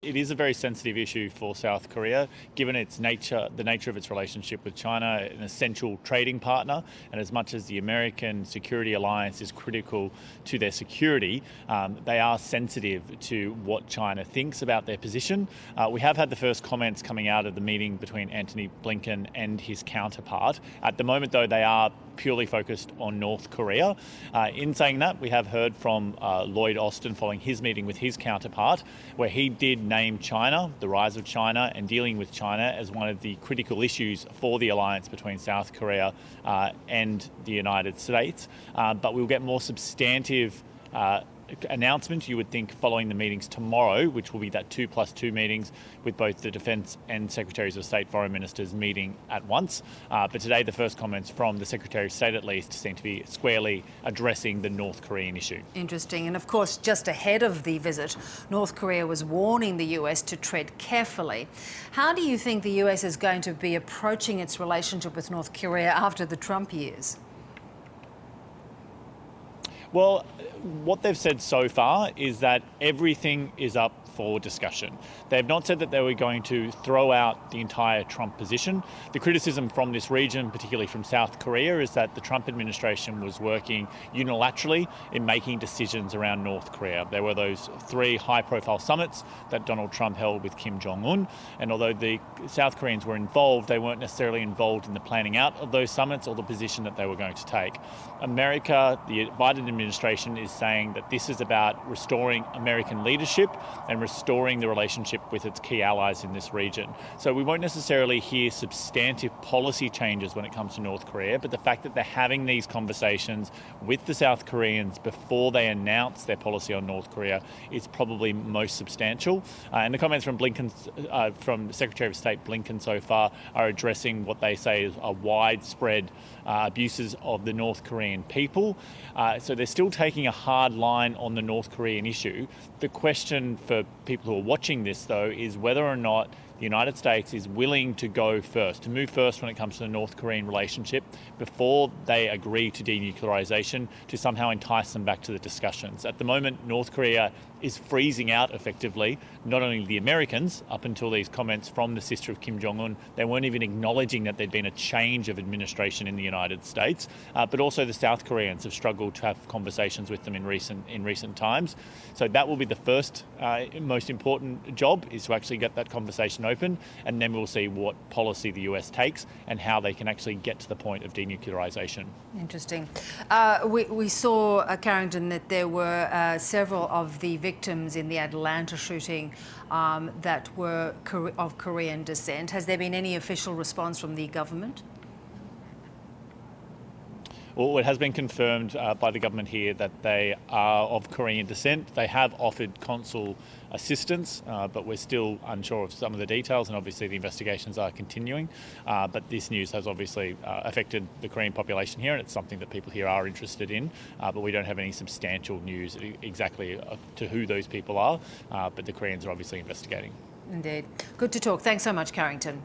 It is a very sensitive issue for South Korea, given its nature, the nature of its relationship with China, an essential trading partner, and as much as the American security alliance is critical to their security, they are sensitive to what China thinks about their position. We have had the first comments coming out of the meeting between Antony Blinken and his counterpart. At the moment, though, they are purely focused on North Korea. In saying that, we have heard from Lloyd Austin following his meeting with his counterpart, where he did name China, the rise of China, and dealing with China as one of the critical issues for the alliance between South Korea and the United States. But we'll get more substantive announcement, you would think, following the meetings tomorrow, which will be that 2+2 meetings with both the Defence and Secretaries of State foreign ministers meeting at once. But today the first comments from the Secretary of State at least seem to be squarely addressing the North Korean issue. Interesting. And of course, just ahead of the visit, North Korea was warning the US to tread carefully. How do you think the US is going to be approaching its relationship with North Korea after the Trump years? Well, what they've said so far is that everything is up for discussion. They've not said that they were going to throw out the entire Trump position. The criticism from this region, particularly from South Korea, is that the Trump administration was working unilaterally in making decisions around North Korea. There were those 3 high-profile summits that Donald Trump held with Kim Jong Un, and although the South Koreans were involved, they weren't necessarily involved in the planning out of those summits or the position that they were going to take. America, the Biden administration, is saying that this is about restoring American leadership and restoring the relationship with its key allies in this region. So we won't necessarily hear substantive policy changes when it comes to North Korea, but the fact that they're having these conversations with the South Koreans before they announce their policy on North Korea is probably most substantial. And the comments from from Secretary of State Blinken so far are addressing what they say is a widespread abuses of the North Korean people. So they're still taking a hard line on the North Korean issue. The question for people who are watching this, though, is whether or not the United States is willing to go first, to move first when it comes to the North Korean relationship before they agree to denuclearization, to somehow entice them back to the discussions. At the moment, North Korea is freezing out effectively not only the Americans, up until these comments from the sister of Kim Jong Un, they weren't even acknowledging that there'd been a change of administration in the United States, but also the South Koreans have struggled to have conversations with them in recent times. So that will be the first most important job, is to actually get that conversation open, and then we'll see what policy the US takes and how they can actually get to the point of denuclearization. Interesting. We saw, Carrington, that there were several of the victims in the Atlanta shooting that were of Korean descent. Has there been any official response from the government? Well, it has been confirmed by the government here that they are of Korean descent. They have offered consul assistance, but we're still unsure of some of the details, and obviously the investigations are continuing. But this news has obviously affected the Korean population here, and it's something that people here are interested in, but we don't have any substantial news exactly to who those people are, but the Koreans are obviously investigating. Indeed. Good to talk. Thanks so much, Carrington.